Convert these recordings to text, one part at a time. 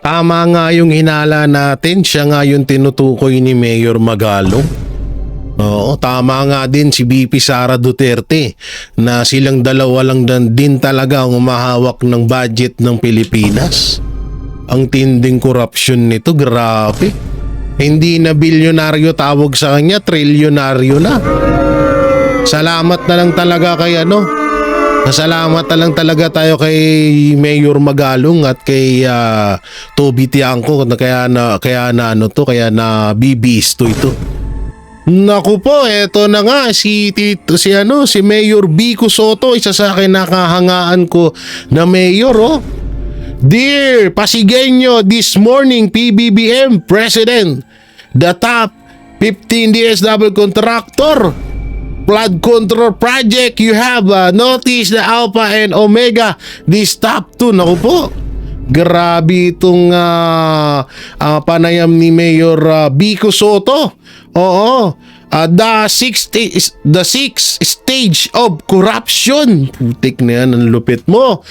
Tama nga yung hinala natin, siya nga yung tinutukoy ni Mayor Magalong. Oo, tama nga din si BP Sara Duterte na silang dalawa lang din talaga ang umahawak ng budget ng Pilipinas. Ang tinding korupsyon nito, grabe. Hindi na bilyonaryo tawag sa kanya, trilyonaryo na. Salamat na lang talaga kay Salamat na lang talaga tayo kay Mayor Magalong at kay Toby Tiangco kaya na bibisto ito. Naku po, eto na nga si Mayor Vico Soto, isa sa akin nakahangaan ko na mayor, oh. Dear Pasigueño, this morning PBBM President, the top 15 DSW contractor flood control project, you have noticed the Alpha and Omega, this top 2. Naku po, grabe itong panayam ni Mayor Vico Soto. Oo, the sixth stage of corruption. Putik na yan, ang lupit mo.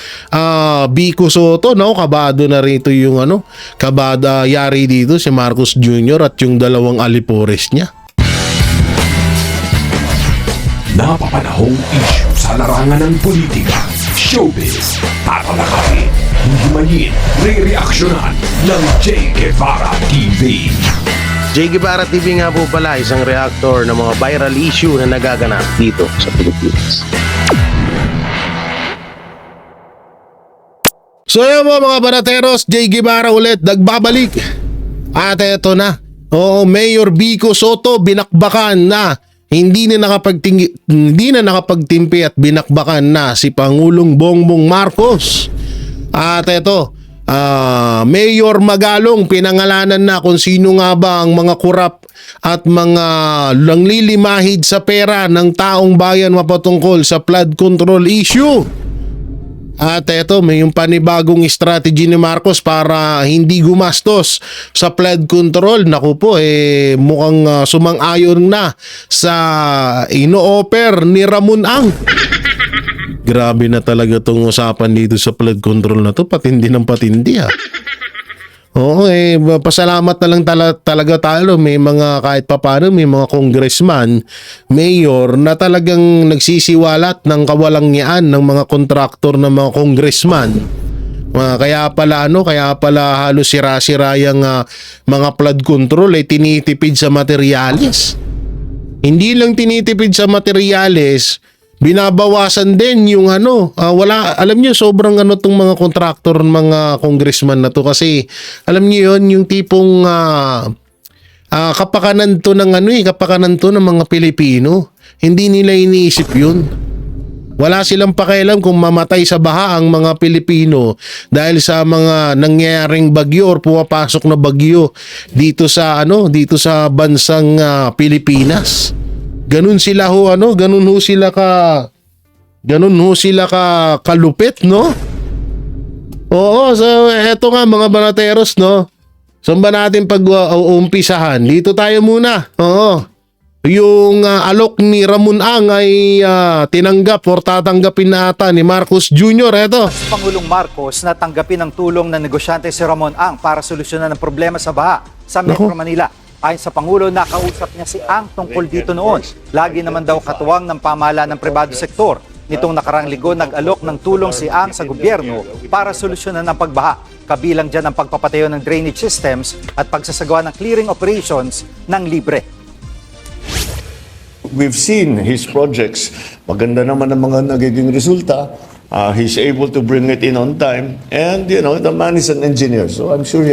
Vico Soto, no? Kabado na rito yung kabada yari dito si Marcos Jr. at yung dalawang alipores niya. Napapanahong issue sa larangan ng politika, showbiz, tatalakayin, hihimayin, re-reaksyonan ng Che Guevara TV. Che Guevara TV nga po pala, isang reactor ng mga viral issue na nagaganap dito sa Pilipinas. So yun po mga banateros, Che Guevara ulit nagbabalik. At eto na, Mayor Vico Soto binakbakan na hindi na nakapagtimpi at binakbakan na si Pangulong Bongbong Marcos. At eto, Mayor Magalong pinangalanan na kung sino nga ba ang mga kurap at mga langlilimahid sa pera ng taong bayan mapatungkol sa flood control issue. At eto, may yung panibagong strategy ni Marcos para hindi gumastos sa flood control. Naku po, mukhang sumang-ayon na sa ino-offer ni Ramon Ang. Grabe na talaga itong usapan dito sa flood control na to. Patindi ng patindi, ha. Oo, pasalamat na lang talaga tayo. May mga kahit papano, may mga congressman, mayor na talagang nagsisiwalat ng kawalangyaan ng mga kontraktor ng mga congressman. Kaya pala halos sira-sira yung mga flood control tinitipid sa materyales. Hindi lang tinitipid sa materyales, binabawasan din yung alam niyo sobrang tong mga kontraktor, mga congressman na to, kasi alam niyo yon yung tipong kapakanan to ng mga Pilipino. Hindi nila iniisip yun. Wala silang pakialam kung mamatay sa baha ang mga Pilipino dahil sa mga nangyayaring bagyo or pumapasok na bagyo dito sa bansang Pilipinas. Ganun ho sila kalupit, no? Oo, so eto nga mga banateros, no? Saan ba natin pag-uumpisahan? Dito tayo muna. Oo. Yung alok ni Ramon Ang ay tinanggap or tatanggapin na ata ni Marcos Jr. Eto. Pangulong Marcos na tanggapin ang tulong ng negosyante si Ramon Ang para solusyonan ang problema sa baha sa Metro Manila. Ayon sa Pangulo, nakausap niya si Ang tungkol dito noon. Lagi naman daw katuwang ng pamahalaan ng pribado sektor. Nitong nakarang linggo, nag-alok ng tulong si Ang sa gobyerno para solusyonan ang pagbaha. Kabilang dyan ang pagpapatayo ng drainage systems at pagsasagawa ng clearing operations ng libre. We've seen his projects. Maganda naman ang mga nagiging resulta. He's able to bring it in on time. And, the man is an engineer. So I'm sure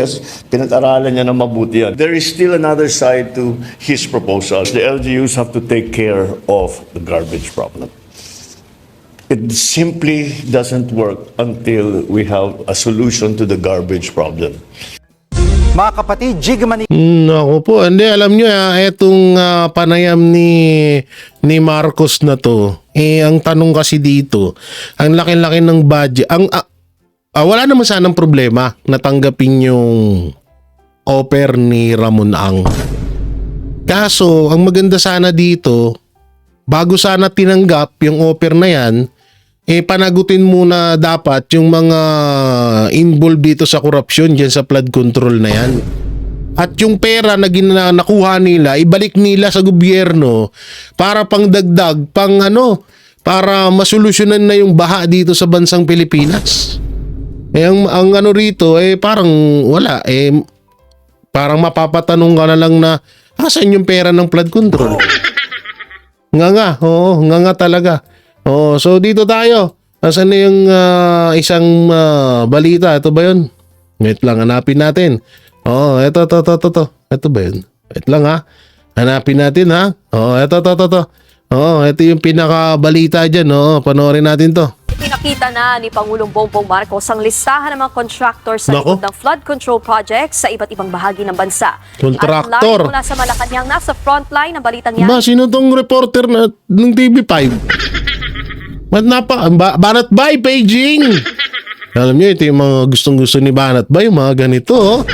pinag-aralan niya na mabuti yan. There is still another side to his proposal. The LGUs have to take care of the garbage problem. It simply doesn't work until we have a solution to the garbage problem. Mga kapatid, Jigmani. Naku po, hindi, alam nyo etong panayam ni Marcos na to, ang tanong kasi dito, ang laki-laki ng budget, wala naman sanang problema na tanggapin yung offer ni Ramon Ang. Kaso, ang maganda sana dito, bago sana tinanggap yung offer na yan, panagutin muna dapat yung mga involved dito sa korupsyon dyan sa flood control na yan. At yung pera na nakuha nila, ibalik nila sa gobyerno para pangdagdag, para masolusyonan na yung baha dito sa bansang Pilipinas. Ang ano rito, parang wala. Parang mapapatanong ka na lang na, asan yung pera ng flood control? Nga talaga. So dito tayo. Asan na yung isang balita? Ito ba yun? Wait lang, hanapin natin. Ito. Ito ba yun? Wait lang ha. Hanapin natin ha. Ito. Ito yung pinakabalita dyan. Panoorin natin to. Pinakita na ni Pangulong Bongbong Marcos ang listahan ng mga contractors sa Nako. likod ng flood control projects sa iba't ibang bahagi ng bansa. Contractor. At live mula sa Malacanang, nasa frontline ng balitang yan. Ba, sino tong reporter na ng TV5? Banat Bay, Beijing! Alam niyo, ito yung mga gustong-gusto ni Banat Bay, yung mga ganito.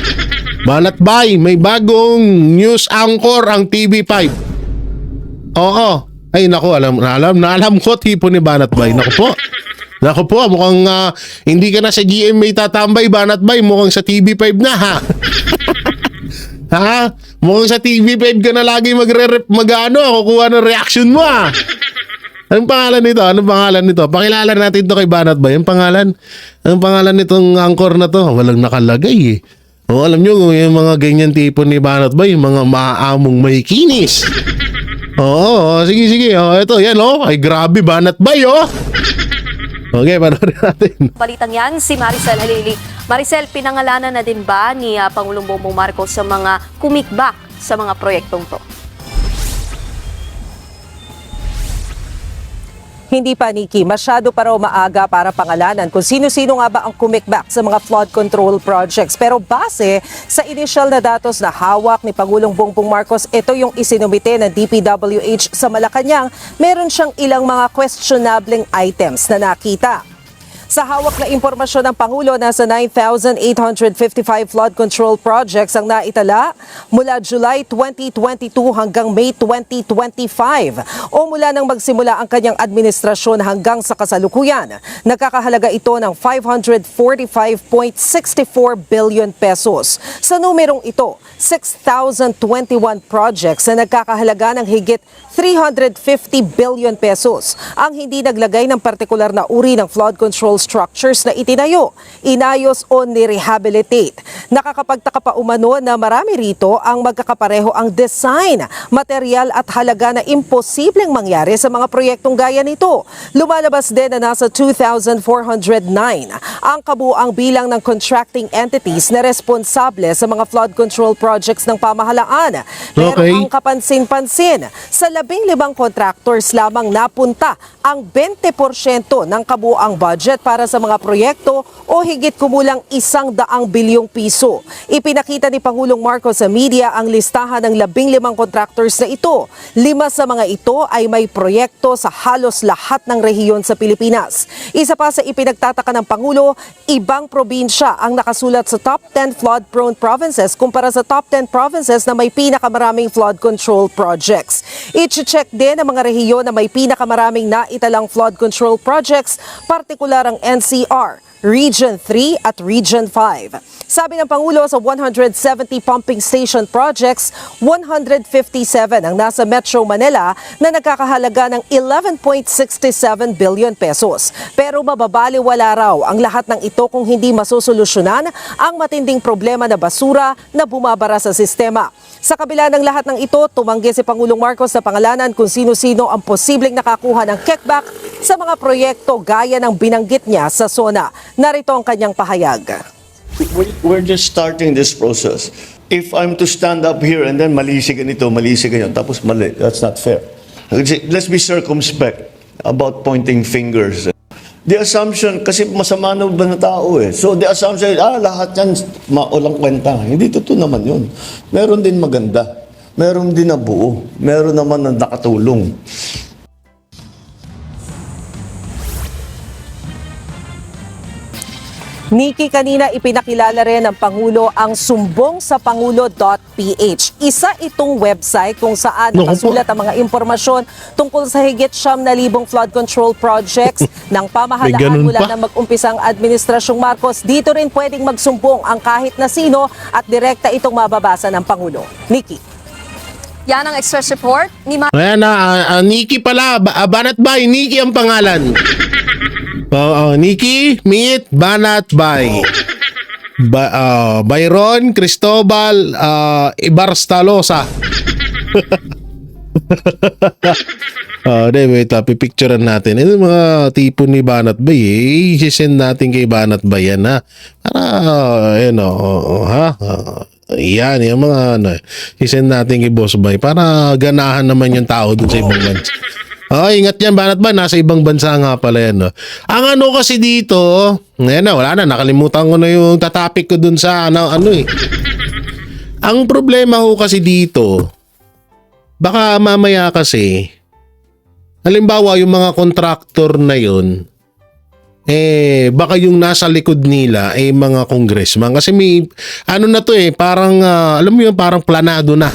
Banat Bay, may bagong news anchor ang TV5. Oo. Ay, naku, alam ko tipo ni Banat Bay. Naku po, mukhang hindi ka na sa GMA tatambay, Banat Bay. Mukhang sa TV5 na, ha? Ha? Mukhang sa TV5 ka na lagi kukuha ng reaction mo, ha? Anong pangalan nito? Pakilala natin to kay Banat Bay. Ang pangalan nitong anchor na to, walang nakalagay, eh. Alam nyo, yung mga ganyan tipo ni Banat Bay, yung mga maaamong may kinis. Sige. Ito, yan, Ay, grabe, Banat Bay, Okay, panoorin natin. Balitang yan, si Maricel Halili. Maricel, pinangalanan na din ba ni Pangulong Bongbong Marcos sa mga kumikbak sa mga proyektong to? Hindi pa, Nikki. Masyado pa raw maaga para pangalanan kung sino-sino nga ba ang kumikback sa mga flood control projects. Pero base sa initial na datos na hawak ni Pangulong Bongbong Marcos, ito yung isinumite ng DPWH sa Malacanang, meron siyang ilang mga questionable items na nakita. Sa hawak na impormasyon ng Pangulo, nasa 9,855 flood control projects ang naitala mula July 2022 hanggang May 2025 o mula nang magsimula ang kanyang administrasyon hanggang sa kasalukuyan. Nagkakahalaga ito ng 545.64 billion pesos. Sa numerong ito, 6,021 projects na nagkakahalaga ng higit 350 billion pesos ang hindi naglagay ng partikular na uri ng flood control structures na itinayo, inayos o nirehabilitate. Nakakapagtaka pa umano na marami rito ang magkakapareho ang design, material at halaga na imposibleng mangyari sa mga proyektong gaya nito. Lumalabas din na nasa 2,409 ang kabuang bilang ng contracting entities na responsable sa mga flood control projects ng pamahalaan. Pero Okay. ang kapansin-pansin, sa 15 contractors lamang napunta ang 20% ng kabuang budget para sa mga proyekto o higit kumulang 100 bilyong piso. Ipinakita ni Pangulong Marcos sa media ang listahan ng 15 contractors na ito. 5 sa mga ito ay may proyekto sa halos lahat ng rehiyon sa Pilipinas. Isa pa sa ipinagtataka ng Pangulo, ibang probinsya ang nakasulat sa top 10 flood-prone provinces kumpara sa top 10 provinces na may pinakamaraming flood control projects. I-check din ang mga rehiyon na may pinakamaraming naitalang flood control projects, partikular ang NCR, Region 3 at Region 5. Sabi ng Pangulo, sa 170 pumping station projects, 157 ang nasa Metro Manila na nagkakahalaga ng 11.67 billion pesos. Pero mababaliwala raw ang lahat ng ito kung hindi masusolusyonan ang matinding problema na basura na bumabara sa sistema. Sa kabila ng lahat ng ito, tumanggi si Pangulong Marcos na pangalanan kung sino-sino ang posibleng nakakuha ng kickback sa mga proyekto gaya ng binanggit niya sa SONA. Narito ang kanyang pahayag. We're just starting this process. If I'm to stand up here and then mali si ganito, mali si ganyan, tapos mali, that's not fair. Let's be circumspect about pointing fingers. The assumption, kasi masama na ba na tao eh. So the assumption, lahat yan maulang kwenta. Hindi totoo naman yun. Meron din maganda. Meron din na buo. Meron naman na nakatulong. Nikki, kanina ipinakilala rin ng Pangulo ang sumbongsapangulo.ph. Isa itong website kung saan Naku po. nakasulat ang mga impormasyon tungkol sa higit 9,000 flood control projects ng May pamahalaan ganun mula pa? na mag-umpisa ang Administrasyong Marcos. Dito rin pwedeng magsumbong ang kahit na sino at direkta itong mababasa ng Pangulo. Nikki. Yan ang Express Report ni Ayan na, Nikki pala, Banat Bay, Nikki ang pangalan. Nikki, Meet, Banat Bay. Byron, Cristobal, Ibarstalosa. Wait, pipicturean natin. Ito yung mga tipo ni Banat Bay. I-send natin kay Banat Bay yan, ha? Para, yan, yung mga i-send natin kay Boss Bay para ganahan naman yung tao dun sa ibang bansa. Ingat yan, Banat Bay. Nasa ibang bansa nga pala yan. No? Ang ano kasi dito, ngayon na, wala na. Nakalimutan ko na yung tatapik ko dun sa Ang problema ko kasi dito, baka mamaya kasi, halimbawa yung mga kontraktor na yun, baka yung nasa likod nila ay mga congressman. Kasi may, parang, alam mo yun, parang planado na.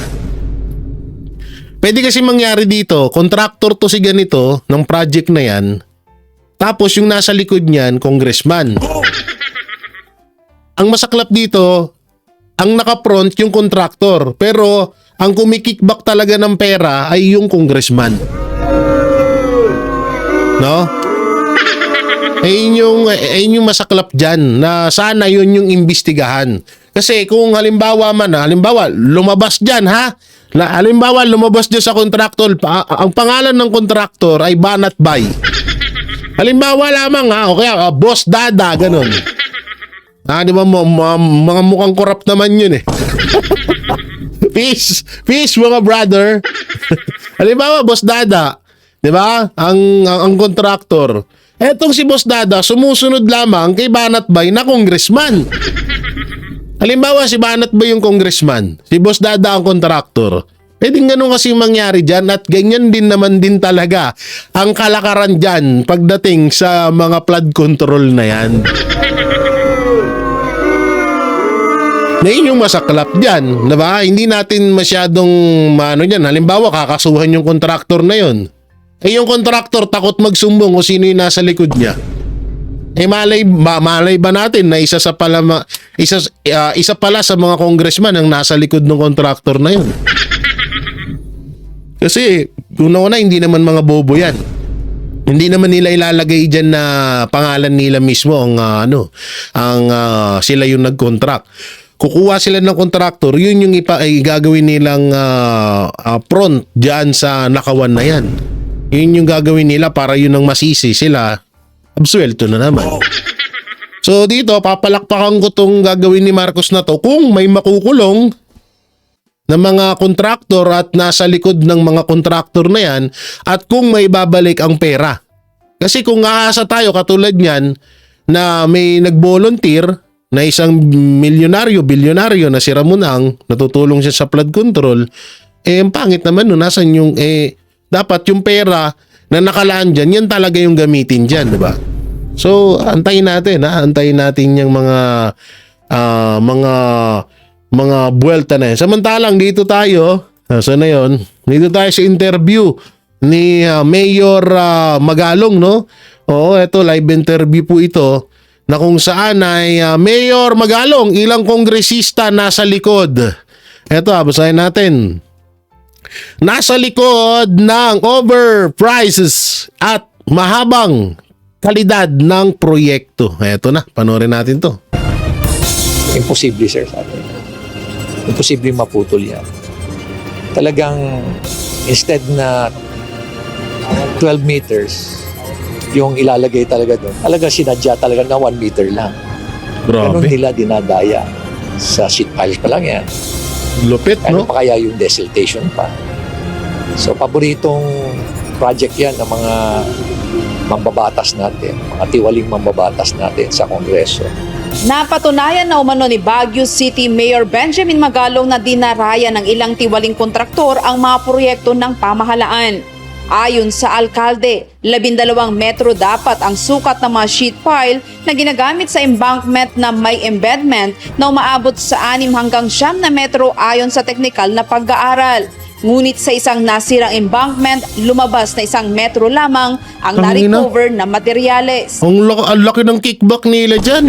Pwede kasi mangyari dito, kontraktor to si ganito ng project na yan, tapos yung nasa likod niyan, congressman. Ang masaklap dito, ang naka-front yung kontraktor, pero ang kumikickback talaga ng pera ay yung congressman. No? Ayun yung masaklap dyan na sana yun yung imbestigahan. Kasi kung halimbawa lumabas dyan, ha? Halimbawa, lumabas dyan sa kontraktor, ang pangalan ng kontraktor ay Banat Bay. Halimbawa lamang, ha? O kaya, Boss Dada, ganun. Di ba, mga mukhang corrupt naman yun, eh. Peace, mga brother. Halimbawa, Boss Dada, di ba? Ang kontraktor. Etong si Boss Dada, sumusunod lamang kay Banat Bay na congressman. Halimbawa, si Banat Bay yung congressman, si Boss Dada ang kontraktor. Pwedeng ganun kasi mangyari dyan at ganyan din naman din talaga ang kalakaran dyan pagdating sa mga flood control na yan. Na yun yung masaklap dyan, diba? Hindi natin masyadong dyan. Halimbawa, kakasuhan yung kontraktor na yun. Yung kontraktor takot magsumbong kung sino yung nasa likod niya. Malay ba natin na isa pala sa mga congressman ang nasa likod ng kontraktor na yun. Kasi una-una hindi naman mga bobo yan. Hindi naman nila ilalagay diyan na pangalan nila mismo ang sila yung nag-contract. Kukuha sila ng kontraktor, yun yung gagawin nilang front diyan sa nakawan na yan. Yun yung gagawin nila para yun ang masisi sila. Absuelto na naman. So dito, papalakpakan ko tong gagawin ni Marcos na to kung may makukulong na mga kontraktor at nasa likod ng mga kontraktor na yan at kung may babalik ang pera. Kasi kung aasa tayo katulad niyan na may nag-volunteer na isang bilyonaryo na si Ramonang, natutulong siya sa flood control, ang pangit naman nasan yung, dapat yung pera na nakalaan dyan, yan talaga yung gamitin dyan, di ba? So, antayin natin yung mga buwelta na yan. Samantalang dito tayo, saan na yun? Dito tayo sa interview ni Mayor Magalong, no? Oo, eto, live interview po ito, na kung saan ay Mayor Magalong, ilang kongresista nasa likod. Eto, basahin natin. Nasa likod ng overprices at mahabang kalidad ng proyekto. Eto na, panoorin natin to. Imposible, sir, sa atin. Imposible maputol yan. Talagang, instead na 12 meters, yung ilalagay talaga doon, talagang sinadya talaga na 1 meter lang. Ganun Grabe. nila dinadaya. Sa sheet piles pa lang yan. Lupit, Ano no? pa kaya yung desiltation pa? So, paboritong project yan ng mga mambabatas natin, mga tiwaling mambabatas natin sa Kongreso. Napatunayan na umano ni Baguio City Mayor Benjamin Magalong na dinaraya ng ilang tiwaling kontraktor ang mga proyekto ng pamahalaan. Ayon sa alkalde, 12 metro dapat ang sukat ng mga sheet pile na ginagamit sa embankment na may embedment na umaabot sa 6 hanggang 9 na metro ayon sa teknikal na pag-aaral. Ngunit sa isang nasirang embankment, lumabas na 1 metro lamang ang Tangina. na-recover na materyales. Ang laki ng kickback nila dyan.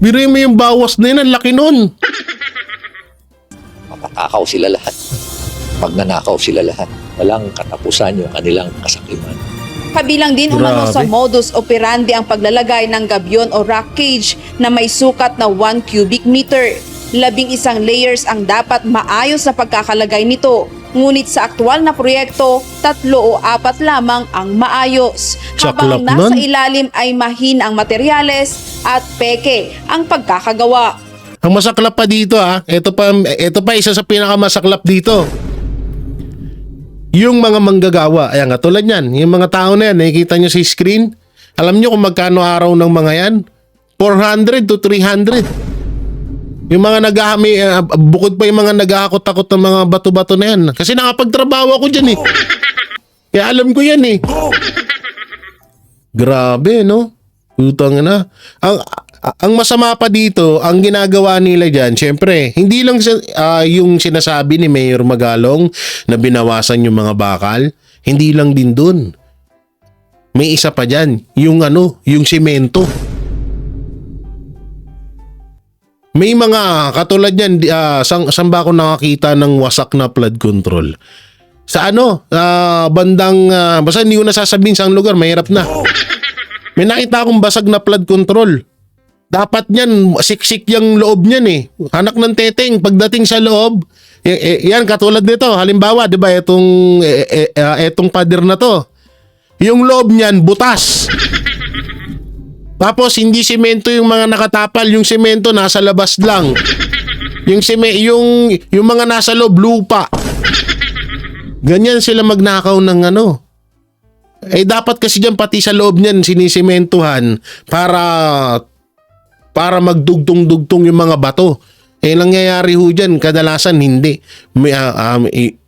Biruin mo yung bawas na yun, ang laki nun. Mapatakaw sila lahat. Pag nanakaw sila lahat, walang katapusan yung kanilang kasakiman. Kabilang din umano Grabe. sa modus operandi ang paglalagay ng gabyon o rock cage na may sukat na 1 cubic meter. 11 layers ang dapat maayos na pagkakalagay nito. Ngunit sa aktual na proyekto, 3 o 4 lamang ang maayos. Saklap Habang nasa nun. ilalim ay mahina ang materyales at peke ang pagkakagawa. Ang masaklap pa dito ito pa isa sa pinakamasaklap dito. Yung mga manggagawa, ayan nga tulad yan, yung mga tao na yan, nakikita nyo sa screen, alam nyo kung magkano araw ng mga yan? 400 to 300. Yung mga bukod pa yung mga naghahakot-takot ng mga bato-bato na yan. Kasi nakapagtrabaho ako dyan eh. Kaya alam ko yan eh. Grabe, no? Utang na. Ang masama pa dito, ang ginagawa nila dyan, syempre, hindi lang yung sinasabi ni Mayor Magalong na binawasan yung mga bakal, hindi lang din dun. May isa pa dyan, yung simento. May mga katulad yan, saan ba ako nakakita ng wasak na flood control? Sa bandang, basta hindi ko nasasabihin sa lugar, mahirap na. May nakita akong basag na flood control. Dapat niyan, siksik yung loob niyan eh. Anak ng teteng, pagdating sa loob, yan katulad nito, halimbawa, di ba, etong pader na to. Yung loob niyan, butas. Tapos, hindi simento yung mga nakatapal, yung simento nasa labas lang. Yung mga nasa loob, lupa. Ganyan sila magnakaw ng dapat kasi dyan pati sa loob niyan sinisimentuhan para magdugtong-dugtong yung mga bato. Nangyayari ho dyan, kadalasan hindi.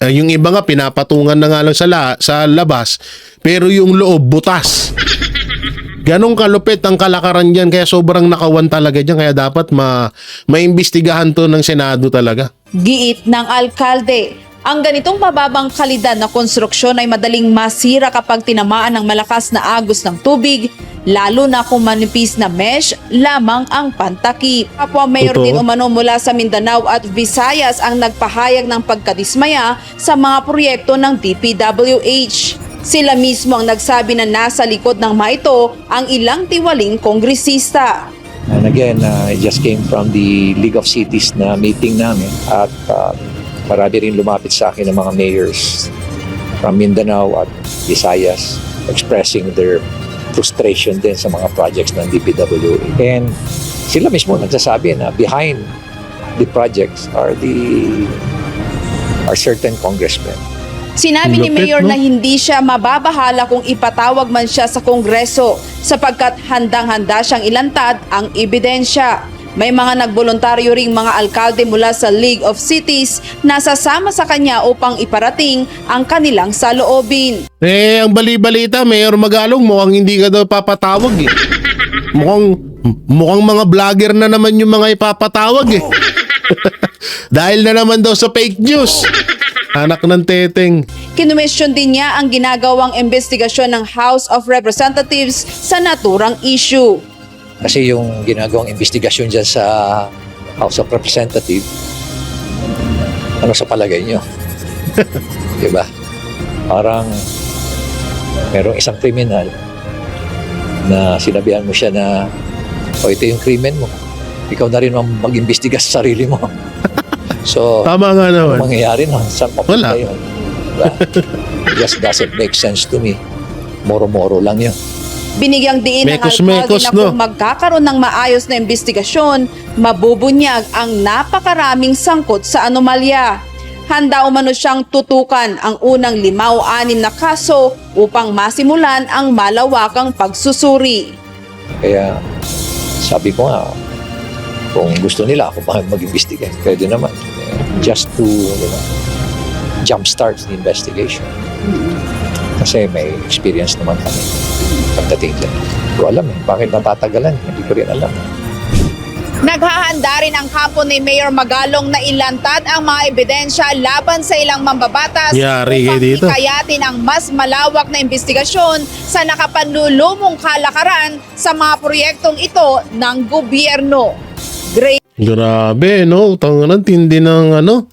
Yung iba nga pinapatungan na nga lang sa labas, pero yung loob butas. Ganong kalupit ang kalakaran dyan, kaya sobrang nakawan talaga dyan, kaya dapat maimbestigahan to ng Senado talaga. Giit ng alkalde, ang ganitong mababang kalidad na konstruksyon ay madaling masira kapag tinamaan ng malakas na agos ng tubig, lalo na kung manipis na mesh lamang ang pantakip. Kapwa Mayor Totoo. din umano mula sa Mindanao at Visayas ang nagpahayag ng pagkadismaya sa mga proyekto ng DPWH. Sila mismo ang nagsabi na nasa likod ng mga ito ang ilang tiwaling kongresista. And again, I just came from the League of Cities na meeting namin at marami rin lumapit sa akin ng mga mayors from Mindanao at Visayas expressing their frustration din sa mga projects ng DPWH. And sila mismo nagsasabi na behind the projects are certain congressmen. Sinabi ni Lupit, Mayor no? na hindi siya mababahala kung ipatawag man siya sa Kongreso sapagkat handang-handa siyang ilantad ang ebidensya. May mga nagboluntaryo ring mga alkalde mula sa League of Cities na sasama sa kanya upang iparating ang kanilang saloobin. Ang bali-balita, Mayor Magalong, mukhang hindi ka daw papatawag eh. Mukhang mga vlogger na naman yung mga ipapatawag eh. Dahil na naman daw sa fake news. Anak ng teteng. Kinuwestiyon din niya ang ginagawang investigasyon ng House of Representatives sa naturang issue. Kasi yung ginagawang investigasyon dyan sa House of Representatives, ano sa palagay nyo? Diba? Parang merong isang kriminal na sinabihan mo siya na ito yung krimen mo. Ikaw na rin mag-imbestiga sa sarili mo. So, Tama nga naman. ano mangyayari na? Saan papunta Wala. yun? Diba? It just doesn't make sense to me. Moro-moro lang yun. Binigyang diin ng alkalde Mekos-mekos, na kung magkakaroon ng maayos na investigasyon, mabubunyag ang napakaraming sangkot sa anomalya. Handa umano siyang tutukan ang unang 5 o 6 na kaso upang masimulan ang malawakang pagsusuri. Kaya sabi ko nga, kung gusto nila ako mag-investigate, pwede naman. Just to jumpstart the investigation. Kasi may experience naman kami pagdating dyan. Hindi ko alam bakit natatagalan. Hindi ko rin alam. Naghahanda rin ang kampo ni Mayor Magalong na ilantad ang mga ebidensya laban sa ilang mambabatas Yari kayo upang dito. hikayatin ang mas malawak na investigasyon sa nakapanlulumong kalakaran sa mga proyektong ito ng gobyerno. Grabe, no? Tangan, ang tindi ng ano?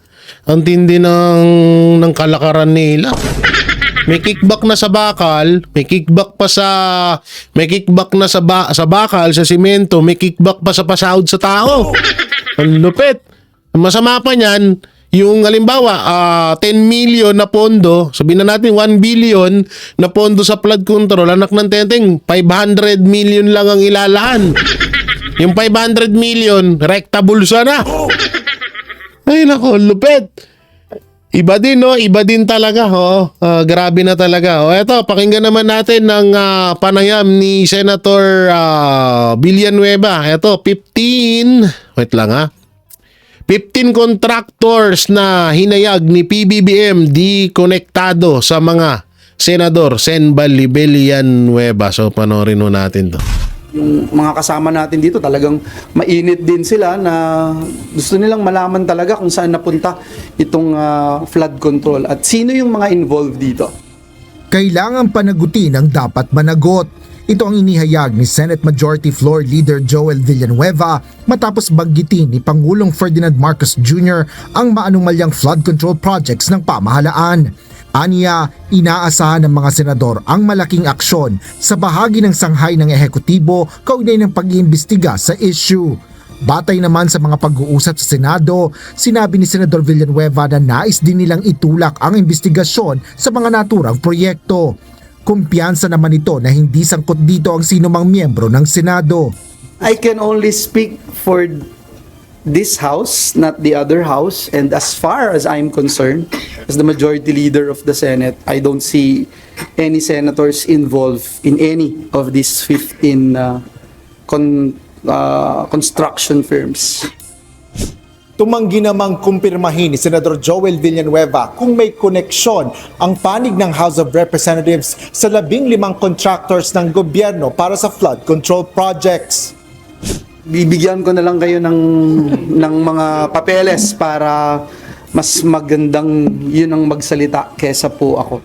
Ang tindi ng kalakaran nila. May kickback na sa bakal, may kickback na sa bakal, sa simento, may kickback pa sa pasahod sa tao. Ang lupit. Ang masama pa niyan, yung halimbawa, 10 million na pondo, sabihin na natin 1 billion na pondo sa flood control, anak ng teteng, 500 million lang ang ilalaan. Yung 500 million, rekta bulsa na. Ay nako, lupit. Iba din, no? Iba din talaga, ho. Grabe na talaga. O, eto, pakinggan naman natin ng panayam ni Senator Villanueva. Eto, 15 contractors na hinayag ni PBBM di konektado sa mga senador Senbal Villanueva. So, panoorin ho natin to. Yung mga kasama natin dito talagang mainit din sila na gusto nilang malaman talaga kung saan napunta itong flood control at sino yung mga involved dito. Kailangan panagutin ang dapat managot. Ito ang inihayag ni Senate Majority Floor Leader Joel Villanueva matapos banggitin ni Pangulong Ferdinand Marcos Jr. ang maanumalyang flood control projects ng pamahalaan. Aniya, inaasahan ng mga senador ang malaking aksyon sa bahagi ng sanghay ng ehekutibo kaugnay ng pag-iimbestiga sa issue. Batay naman sa mga pag-uusap sa Senado, sinabi ni Senador Villanueva na nais din nilang itulak ang investigasyon sa mga naturang proyekto. Kumpiyansa naman ito na hindi sangkot dito ang sinumang miyembro ng Senado. I can only speak for this house, not the other house, and as far as I'm concerned, as the majority leader of the Senate, I don't see any senators involved in any of these 15 construction firms. Tumanggi namang kumpirmahin ni Senador Joel Villanueva kung may koneksyon ang panig ng House of Representatives sa 15 contractors ng gobyerno para sa flood control projects. Bibigyan ko na lang kayo ng mga papeles para mas magandang yun ang magsalita kesa po ako.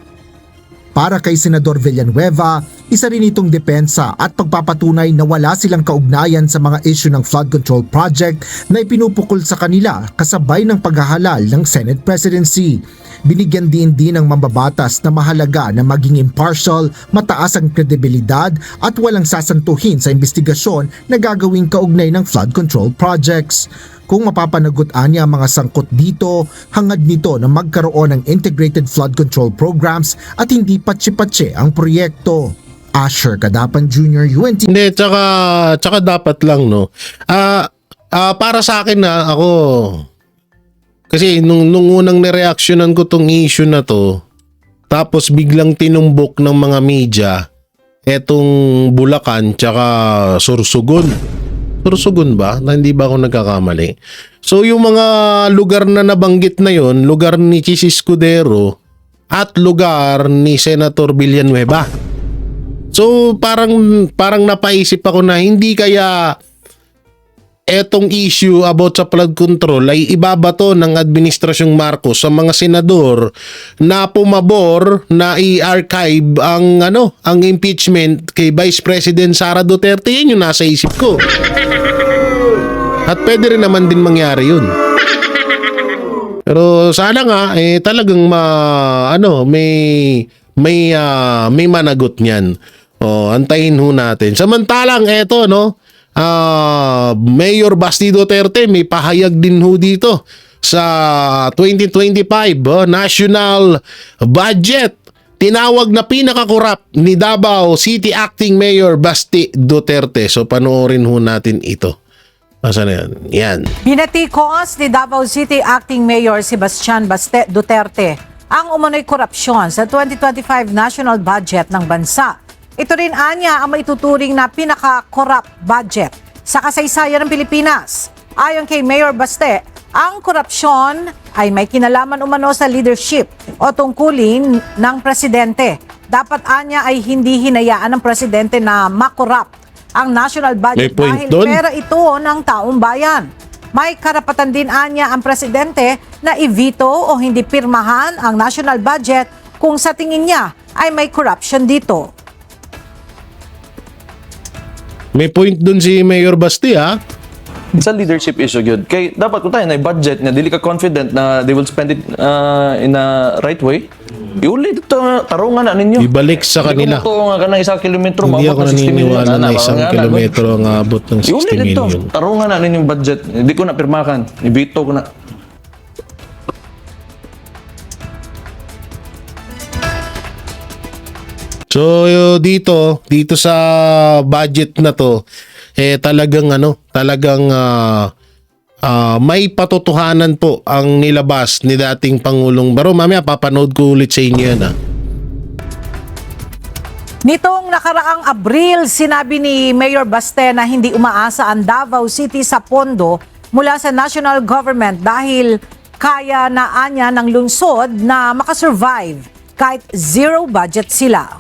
Para kay Senador Villanueva, isa rin itong depensa at pagpapatunay na wala silang kaugnayan sa mga issue ng flood control project na ipinupukol sa kanila kasabay ng paghahalal ng Senate presidency. Binigyan din ng mambabatas na mahalaga na maging impartial, mataas ang kredibilidad at walang sasantuhin sa investigasyon na gagawing kaugnay ng flood control projects. Kung mapapanagot-an niya ang mga sangkot dito, hangad nito na magkaroon ng integrated flood control programs at hindi patsi-patsi ang proyekto. Asher Cadapan Jr., UNT. Hindi, tsaka dapat lang, no? Para sa akin na ako, kasi nung unang nireaksyonan ko tong issue na to, tapos biglang tinumbok ng mga media, etong Bulacan tsaka Sorsogon. Sorsogon ba? Na hindi ba ako nagkakamali? So yung mga lugar na nabanggit na yon, lugar ni Chis Escudero at lugar ni Senator Villanueva. So parang napaisip ako na hindi kaya etong issue about sa flood control ay ibabato ng Administrasyong Marcos sa mga senador na pumabor na i-archive ang impeachment kay Vice President Sara Duterte. Yan yung nasa isip ko. At pwede rin naman din mangyari yun. Pero sana nga talagang may managot niyan. Antayin ho natin. Samantalang eto, no, Mayor Basti Duterte may pahayag din ho dito sa 2025 national budget. Tinawag na pinakakorap ni Davao City Acting Mayor Basti Duterte. So panoorin ho natin ito. Asan na yan? Yan. Binatikos ni Davao City Acting Mayor Sebastian Basti Duterte ang umano'y korupsyon sa 2025 national budget ng bansa. Ito rin anya ang maituturing na pinaka-corrupt budget sa kasaysayan ng Pilipinas. Ayon kay Mayor Baste, ang korupsyon ay may kinalaman umano sa leadership o tungkulin ng presidente. Dapat anya ay hindi hinayaan ng presidente na makorrupt ang national budget May point dahil doon. pera ito ng taong bayan. May karapatan din anya ang presidente na i-veto o hindi pirmahan ang national budget kung sa tingin niya ay may corruption dito. May point dun si Mayor Basti, ha? It's a leadership issue yun. Kay dapat kung tayo na budget na dili ka confident na they will spend it in a right way. Iulit tarungan na ninyo. Ibalik sa kanila. Hindi ko nga ka ng 1 kilometro. Hindi maabot ako ng 60 million. naniniwala na Parang 1 kilometro ang abot ng 60 Iulit ito. million. Tarungan na ninyong budget. Hindi ko na pirmakan. Ibito ko na. So dito sa budget na to talagang may patotohanan po ang nilabas ni dating Pangulong Baro. Mamaya papanood ko ulit sa inyo yan. Nitong nakaraang Abril, sinabi ni Mayor Baste na hindi umaasa ang Davao City sa pondo mula sa national government dahil kaya na anya ng lungsod na makasurvive kahit zero budget sila.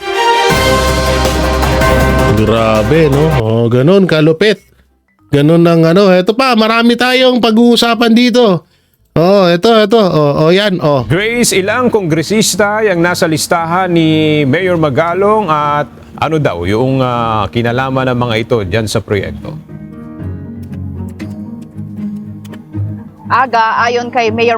Grabe, no? Ganun, kalupit. Ganun ang Ito pa, marami tayong pag-uusapan dito. Ito. Yan. Grace, ilang kongresista yung nasa listahan ni Mayor Magalong at ano daw yung kinalaman ng mga ito dyan sa proyekto? Aga, ayon kay Mayor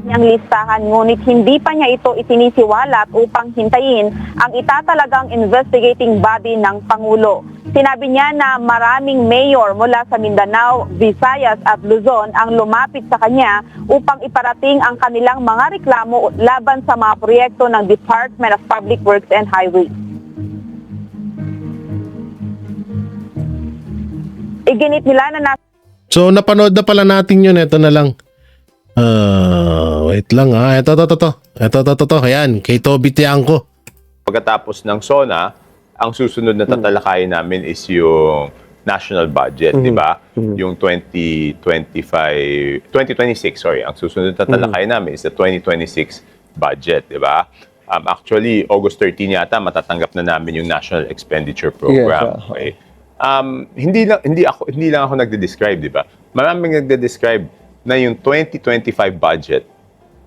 niyang listahan, ngunit hindi pa niya ito isinisiwalat upang hintayin ang itatalagang investigating body ng Pangulo. Sinabi niya na maraming mayor mula sa Mindanao, Visayas at Luzon ang lumapit sa kanya upang iparating ang kanilang mga reklamo laban sa mga proyekto ng Department of Public Works and Highways. Iginit nila na So napanood na pala natin yun. Ito na lang. Wait lang ha. Ito. Ayan, kay Toby Tiangco. Pagkatapos ng SONA, ang susunod na tatalakayin namin is yung national budget, di ba? Yung 2026, ang susunod na tatalakayin namin is the 2026 budget, di ba? Actually, August 13 yata matatanggap na namin yung National Expenditure Program. Okay. Hindi lang ako nagde-describe, di ba? Maraming nagde-describe na yung 2025 budget,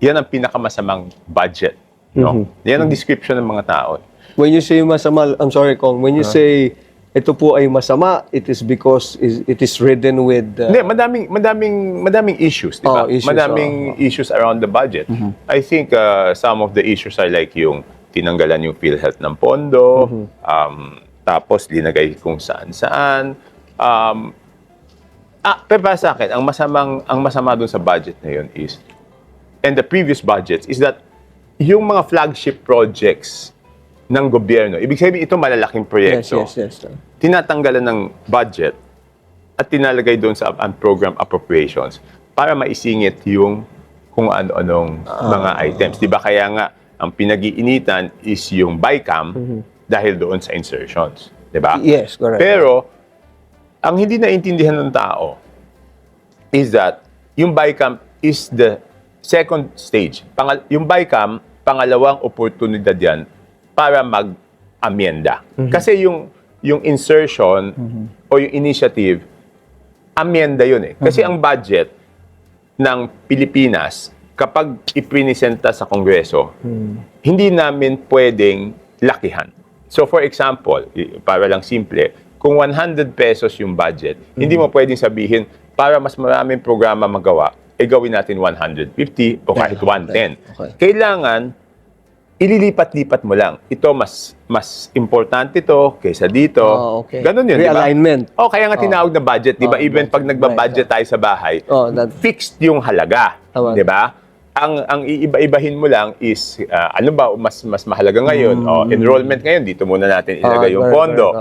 yan ang pinakamasamang budget. No? Yan ang description ng mga tao. When you say masama, I'm sorry, Kong, when you say ito po ay masama, it is because it is ridden with... Hindi, madaming issues, di ba? Madaming issues around the budget. I think some of the issues are like yung tinanggalan yung PhilHealth ng pondo, tapos linagay kung saan-saan. Pero para sa akin, ang masama dun sa budget na yun is, and the previous budgets, is that yung mga flagship projects ng gobyerno, ibig sabihin ito malalaking proyekto, yes. tinatanggalan ng budget at tinalagay doon sa program appropriations para maisingit yung kung ano-anong mga items. Diba kaya nga, ang pinag-iinitan is yung BICAM dahil doon sa insertions. Diba? Yes, correct. Pero, ang hindi naintindihan ng tao is that yung BICAM is the second stage. Yung BICAM, pangalawang oportunidad yan para mag-amyenda. Kasi yung insertion o yung initiative, amyenda yun eh. Kasi ang budget ng Pilipinas, kapag iprinisenta sa Kongreso, hindi namin pwedeng lakihan. So for example, para lang simple, kung 100 pesos yung budget, hindi mo pwedeng sabihin, para mas maraming programa magawa, gawin natin 150 o kahit 110. Okay. Kailangan, ililipat-lipat mo lang. Ito, mas importante ito kaysa dito. Okay. Ganun yun, di ba? Realignment. Kaya nga tinawag na budget, di ba? Even pag nagbabudget tayo sa bahay, fixed yung halaga. Di ba? Ang iiba-ibahin mo lang is, ano ba, mas mahalaga ngayon? Enrollment ngayon, dito muna natin ilagay yung pondo.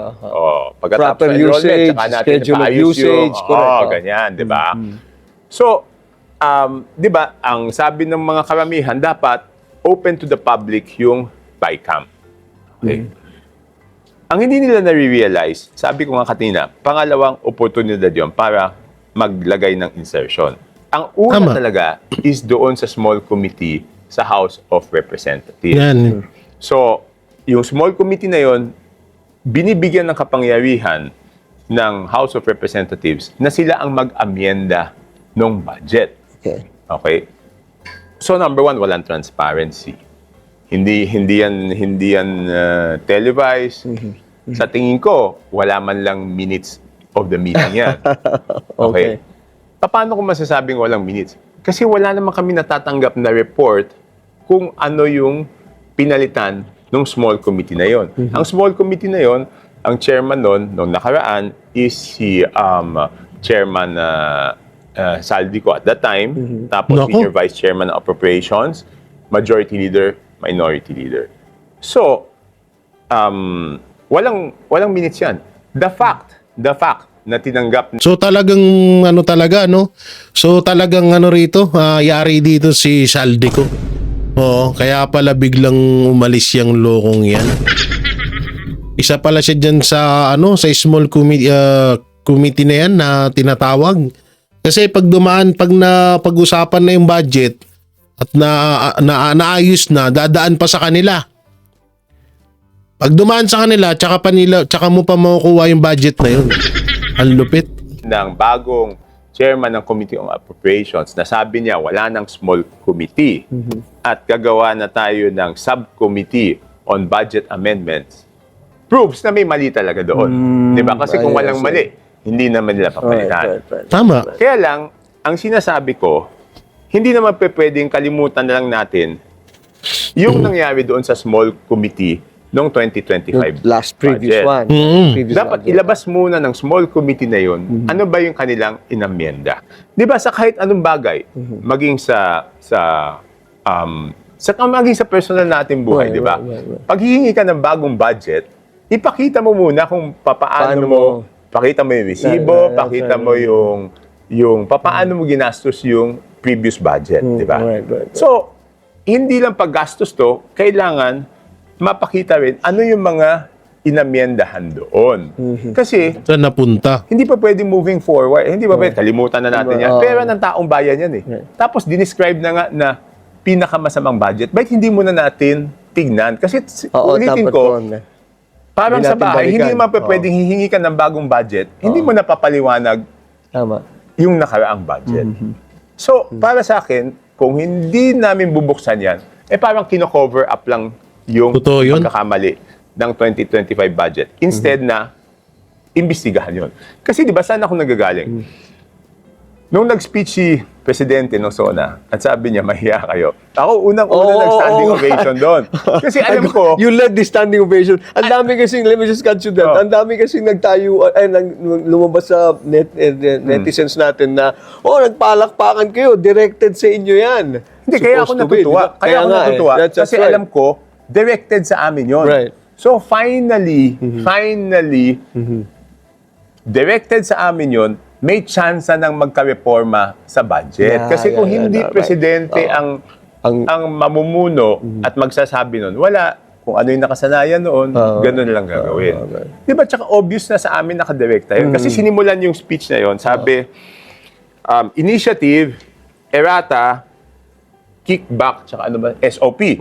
Pagkatapos Proper ng enrollment, usage, saka natin schedule of ipaayos usage, correct. Ganyan, di ba? So, di ba, ang sabi ng mga karamihan, dapat open to the public yung BICAM. Okay? Ang hindi nila na-realize, sabi ko nga kanina, pangalawang oportunidad yon para maglagay ng insertion. Ang una talaga is doon sa small committee sa House of Representatives. Yan. So, yung small committee na yon, binibigyan ng kapangyarihan ng House of Representatives na sila ang mag-amyenda ng budget. Okay? So, number one, walang transparency. Hindi yan televised. Sa tingin ko, wala man lang minutes of the meeting yan. Okay? Paano ko masasabing walang minutes? Kasi wala naman kami natatanggap na report kung ano yung pinalitan ng small committee na yon. Ang small committee na yon, ang chairman nung nakaraan is si Chairman Saldico at that time, tapos Senior Vice Chairman ng Appropriations, Majority Leader, Minority Leader. So, walang minutes yan. The fact na tinanggap. So talagang ano talaga, no? So talagang ano rito, yari dito si Saldico. Oo, kaya pala biglang umalis yung lokong yan. Isa pala siya dyan sa ano, sa small committee na yan na tinatawag. Kasi pag pag-usapan na yung budget at naayos na, dadaan pa sa kanila. Pag dumaan sa kanila, tsaka mo pa makukuha yung budget na yun. Ang lupit. Ng bagong chairman ng Committee on Appropriations, nasabi niya wala ng small committee at gagawa na tayo ng subcommittee on budget amendments. Proves na may mali talaga doon. Diba? Kasi kung walang mali, hindi naman nila papalitan. Tama. Kaya lang, ang sinasabi ko, hindi naman pwedeng kalimutan na lang natin yung nangyari doon sa small committee noong 2025 previous budget. one. Previous Dapat budget. ilabas muna ng small committee na yun, ano ba yung kanilang inamyenda. Di ba sa kahit anong bagay, maging maging sa personal nating buhay, di ba? Pag hihingi ka ng bagong budget, ipakita mo muna kung pakita mo yung resibo, pakita mo yung paano mo ginastos yung previous budget, di ba? So, hindi lang paggastos to, kailangan mapakita rin ano yung mga inamyendahan doon. Kasi, saan napunta? hindi pa pwede moving forward. Hindi pa pwede, kalimutan na natin yan. Pera ng taong bayan yan eh. Tapos, dinescribe na nga na pinakamasamang budget. Bakit hindi muna natin tignan? Kasi, ulitin ko, parang sa bahay, hindi naman pa pwedeng hihingi ka ng bagong budget, hindi mo napapaliwanag yung nakaraang budget. So, para sa akin, kung hindi namin bubuksan yan, parang kino-cover up lang yung pagkakamali ng 2025 budget. Instead na, imbestigahan yun. Kasi di ba, saan ako nagagaling? Nung nag-speech si Presidente ng SONA, at sabi niya, mahiya kayo. Ako, unang-una nag-standing ovation doon. Kasi alam ko... You led the standing ovation. Ang dami kasing, let me just cut you that. Ang dami kasing nagtayo, lumabas sa netizens natin na, nagpalakpakan kayo, directed sa inyo yan. Hindi, kaya ako natutuwa. Kaya ako natutuwa. Kasi alam ko, directed sa amin yun. So finally, directed sa amin yun, may chance ng magka-reforma sa budget. Kasi kung hindi presidente ang mamumuno at magsasabi nun, wala. Kung ano yung nakasanayan noon, ganun lang gagawin. Diba? Tsaka obvious na sa amin nakadirekta yun. Kasi sinimulan yung speech na yun, sabi, initiative, errata, kickback, tsaka ano ba, SOP.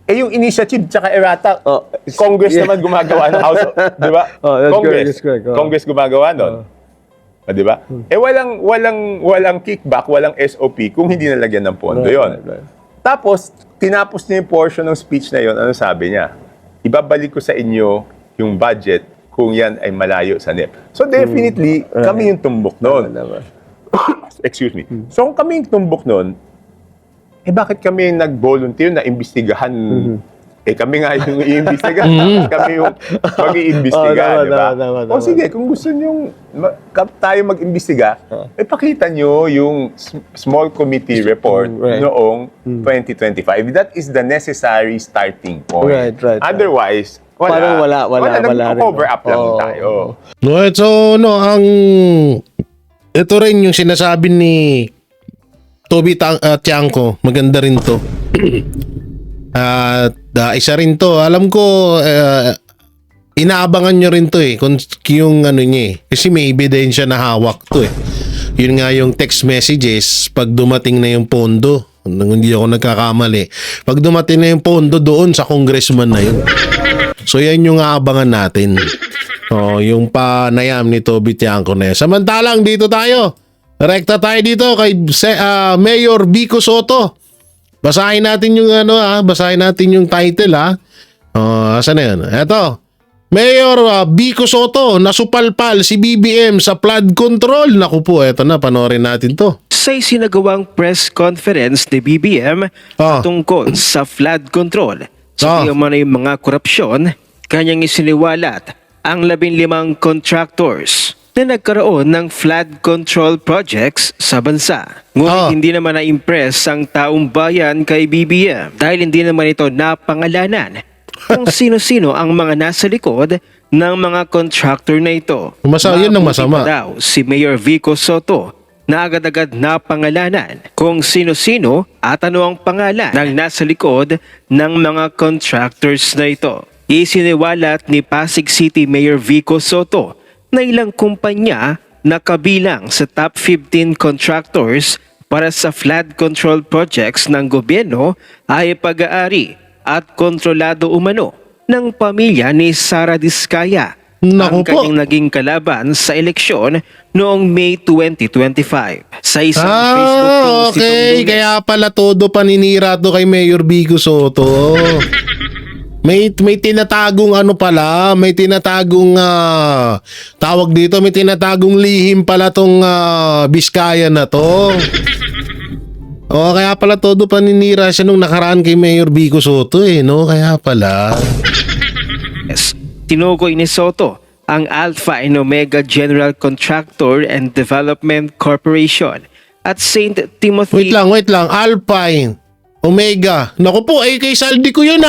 Yung initiative tsaka errata, Congress naman gumagawa ng House, di ba? Congress gumagawa nun. Di ba? Walang kickback, walang SOP kung hindi nalagyan ng pondo yon. Tapos, tinapos niya yung portion ng speech na yon, ano sabi niya? Ibabalik ko sa inyo yung budget kung yan ay malayo sa NEP. So definitely, kami yung tumbok nun. Excuse me. So kung kami yung tumbok nun, bakit kami nag-volunteer na imbestigahan? Kami nga yung i-imbestigahan. Kami yung mag-iimbestiga, di ba? O sige, kung gusto nyo tayo mag-imbestiga, pakita nyo yung small committee report noong 2025. That is the necessary starting point. Otherwise, wala cover up lang tayo. So, ito rin yung sinasabi ni Toby Tiangco, maganda rin to. At isa rin to, alam ko inaabangan nyo rin to kung yung ano niya kasi may ebidensya na hawak to Yun nga yung text messages pag dumating na yung pondo. nung hindi ako nagkakamali. Pag dumating na yung pondo doon sa congressman na yun. So yan yung aabangan natin. Yung panayam ni Toby Tiangco na yan. Samantalang dito tayo. Rekta tayo dito kay Mayor Vico Soto. Basahin natin yung basahin natin yung title asan na yun? Eto. Mayor Vico Soto, nasupalpal si BBM sa flood control. Naku po, eto na, panoorin natin to. Sa isinagawang press conference ni BBM tungkol sa flood control sa yung mga korupsyon, kanyang isiniwalat ang 15 contractors na nagkaroon ng flood control projects sa bansa. Ngunit hindi naman na-impress ang taong bayan kay BBM dahil hindi naman ito napangalanan kung sino-sino ang mga nasa likod ng mga contractor na ito. Yun ang masama. Daw si Mayor Vico Soto na agad-agad napangalanan kung sino-sino at ano ang pangalan ng nasa likod ng mga contractors na ito. Isiniwalat ni Pasig City Mayor Vico Soto na ilang kumpanya na kabilang sa top 15 contractors para sa flood control projects ng gobyerno ay pag-aari at kontrolado umano ng pamilya ni Sara Diskaya, ang kanyang naging kalaban sa eleksyon noong May 2025. Sa isang Facebook post okay. Kaya pala todo paninira to kay Mayor Vico Soto. May tinatagong may tinatagong tawag dito, may tinatagong lihim pala tong Biskaya na to. Kaya pala todo paninira siya nung nakaraan kay Mayor Vico Soto no? Kaya pala. Tinukoy ni Soto ang Alpha and Omega General Contractor and Development Corporation at St. Timothy. Wait lang. Alpine, Omega. Naku po, kay Saldi ko yun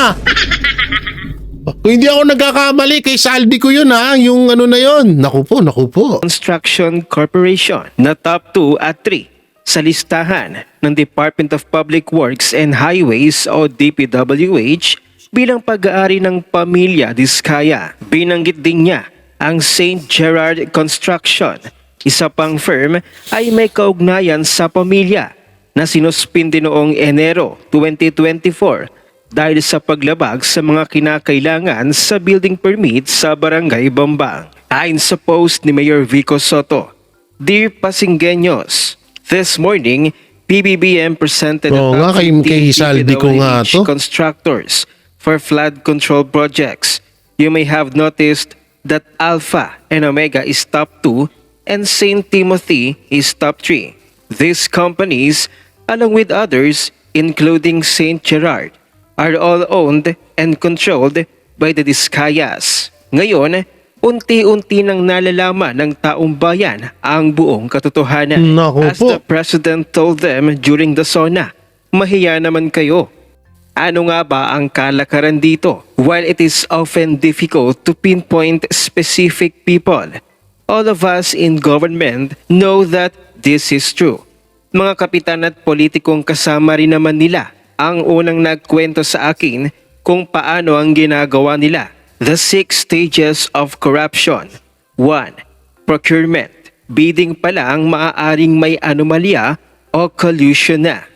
Kung hindi ako nagkakamali, kay Saldi ko yun yung na yun. Naku po. Construction Corporation na top 2 at 3 sa listahan ng Department of Public Works and Highways o DPWH bilang pag-aari ng pamilya Diskaya. Binanggit din niya ang St. Gerard Construction. Isa pang firm ay may kaugnayan sa pamilya na sinuspindi noong Enero 2024 dahil sa paglabag sa mga kinakailangan sa building permit sa Barangay Bambang. Ayon sa post ni Mayor Vico Soto, "Dear Pasinggeños, this morning, PBBM presented kay Saldi ko nga to. Constructors for flood control projects. You may have noticed that Alpha and Omega is top 2 and St. Timothy is top 3. These companies, along with others, including St. Gerard, are all owned and controlled by the Diskayas. Ngayon, unti-unti nang nalalaman ng taong bayan ang buong katotohanan." As the President told them during the SONA, "Mahiya naman kayo. Ano nga ba ang kalakaran dito? While it is often difficult to pinpoint specific people, all of us in government know that this is true." Mga kapitan at politikong kasama rin naman nila ang unang nagkwento sa akin kung paano ang ginagawa nila. The 6 stages of corruption. 1. Procurement. Bidding pa lang maaaring may anomalya o collusion na.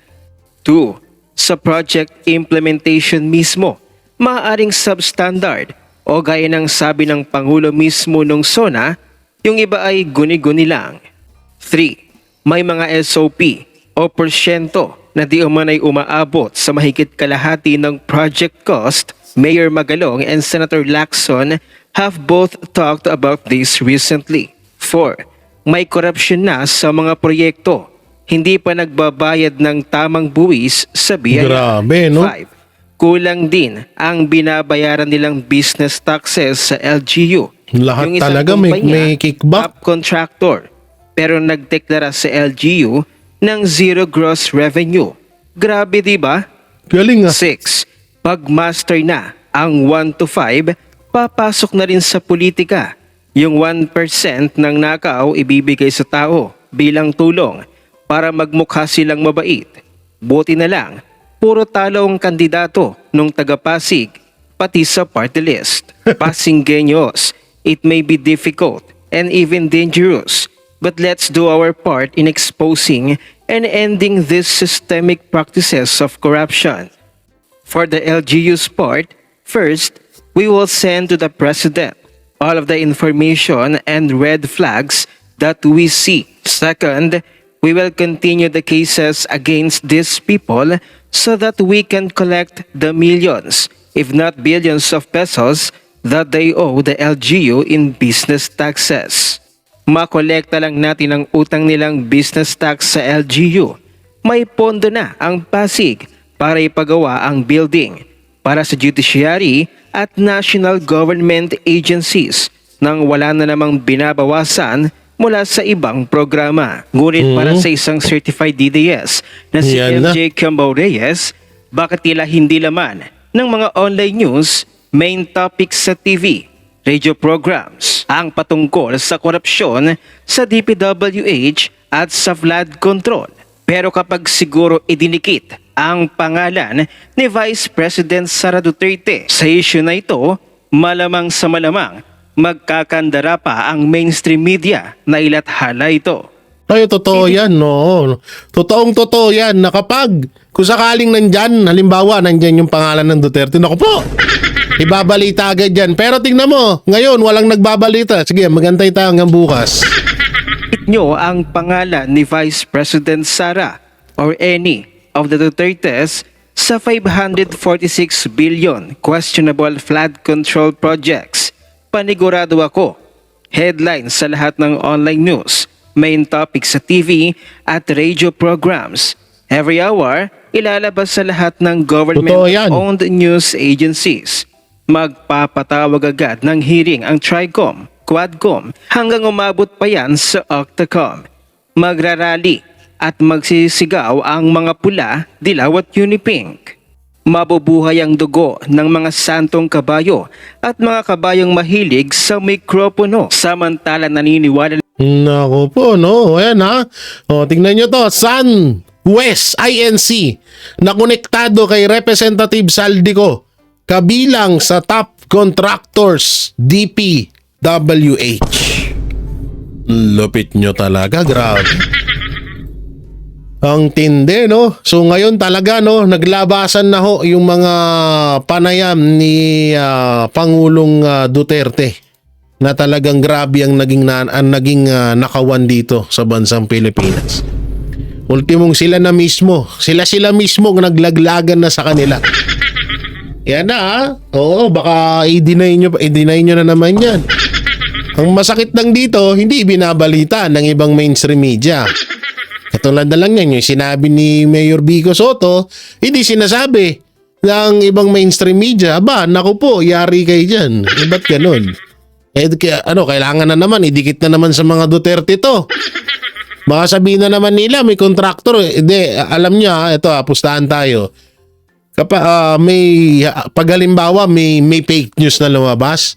2. Sa project implementation mismo, maaaring substandard o gaya ng sabi ng Pangulo mismo nung SONA, yung iba ay guni-guni lang. 3. May mga SOP o porsyento na di umanay umaabot sa mahigit kalahati ng project cost. Mayor Magalong and Senator Lacson have both talked about this recently. 4. May korupsyon na sa mga proyekto. Hindi pa nagbabayad ng tamang buwis sa biyaya. Grabe, no? 5. Kulang din ang binabayaran nilang business taxes sa LGU. Lahat Yung isang talaga may kickback. top contractor pero nagdeklara sa LGU ng zero gross revenue. Grabe, di ba? Galing 6. Pag master na ang 1 to 5, papasok na rin sa politika. Yung 1% ng nakaw ibibigay sa tao bilang tulong para magmukha silang mabait. Buti na lang, puro talo ang kandidato nung taga-Pasig, pati sa party list. Pasinggeños, it may be difficult and even dangerous, but let's do our part in exposing and ending these systemic practices of corruption. For the LGU's part, first, we will send to the President all of the information and red flags that we see. Second, we will continue the cases against these people so that we can collect the millions, if not billions of pesos that they owe the LGU in business taxes. Makolekta lang natin ang utang nilang business tax sa LGU. May pondo na ang Pasig para ipagawa ang building para sa judiciary at national government agencies nang wala na namang binabawasan mula sa ibang programa. Ngunit para sa isang certified DDS na si MJ Cambo Reyes, bakit tila hindi laman ng mga online news, main topics sa TV, radio programs ang patungkol sa korupsyon sa DPWH at sa flood control. Pero kapag siguro idinikit ang pangalan ni Vice President Sara Duterte sa issue na ito, malamang sa malamang magkakandara pa ang mainstream media na ilathala ito. Ay, totoo yan, no? Totoong-totoo yan na kapag kung sakaling nandyan, halimbawa, nandyan yung pangalan ng Duterte, naku po, ibabalita agad yan. Pero tingnan mo, ngayon walang nagbabalita. Sige, magantay tayo hanggang bukas. Nyo ang pangalan ni Vice President Sara or any of the Dutertes sa 546 billion questionable flood control projects. Panigurado ako. Headline sa lahat ng online news, main topics sa TV at radio programs. Every hour, ilalabas sa lahat ng government-owned news agencies. Magpapatawag agad ng hearing ang Tricom, Quadcom, hanggang umabot pa yan sa Octocom. Magrarally at magsisigaw ang mga pula, dilaw at unipink. Mabubuhay ang dugo ng mga santong kabayo at mga kabayong mahilig sa mikropono. Samantala naniniwala. Nako po, no? Ayan ha. O, tingnan nyo to. Sun West INC na konektado kay Representative Saldico kabilang sa top contractors DPWH. Lupit nyo talaga, grabe. Ang tindi, no? So ngayon talaga, no, naglabasan na ho yung mga panayam ni Pangulong Duterte na talagang grabe ang naging nakawan dito sa bansang Pilipinas. Ultimong sila mismo ang naglaglagan na sa kanila. Yan na, ha? Oo, baka i-deny nyo na naman yan. Ang masakit lang dito, hindi binabalita ng ibang mainstream media. Katulad na lang yan, yung sinabi ni Mayor Vico Soto, hindi sinasabi ng ibang mainstream media. Aba, naku po, yari kayo dyan. Ba't ganun? Kailangan na naman, idikit na naman sa mga Duterte to. Baka sabihin na naman nila, may kontraktor. Hindi, alam nyo, ito, pustahan tayo. Pag halimbawa, may fake news na lumabas,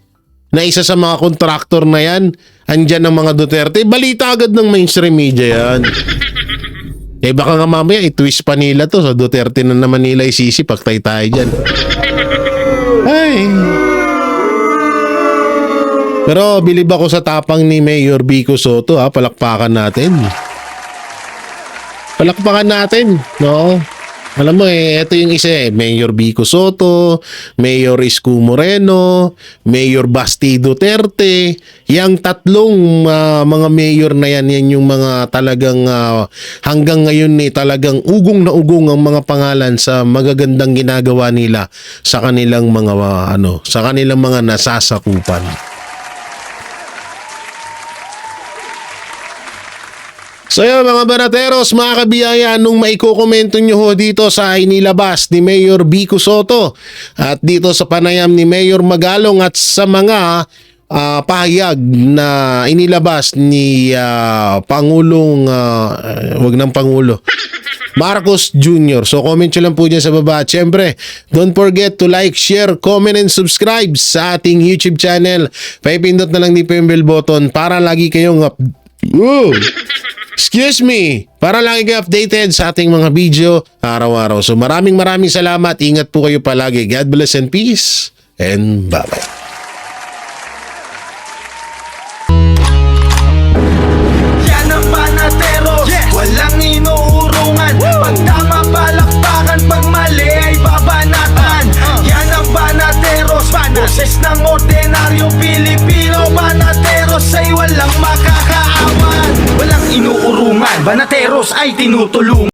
na isa sa mga kontraktor na yan, andyan ng mga Duterte, balita agad ng mainstream media yan. Baka nga mamaya i-twist pa nila to sa Duterte na naman nila isisi, paktay tayo dyan. Ay. Pero bilib ako sa tapang ni Mayor Vico Soto, ha, palakpakan natin. Palakpakan natin, no? Alam mo ito yung isa Mayor Vico Soto, Mayor Isko Moreno, Mayor Basti Duterte. Yang tatlong mga mayor na yan yung mga talagang hanggang ngayon talagang ugong na ugong ang mga pangalan sa magagandang ginagawa nila sa kanilang mga sa kanilang mga nasasakupan. So yun mga barateros, mga kabiyaya, nung maikokomento nyo ho dito sa inilabas ni Mayor Vico Soto at dito sa panayam ni Mayor Magalong at sa mga pahayag na inilabas ni Pangulong, wag ng Pangulo, Marcos Jr. So comment nyo lang po dyan sa baba. At syempre, don't forget to like, share, comment, and subscribe sa ating YouTube channel. Paipindot na lang din po yung bell button para lagi kayong para lagi kayo updated sa ating mga video araw-araw. So maraming salamat. Ingat po kayo palagi. God bless and peace. And bye-bye. banateros ay tinutulungan.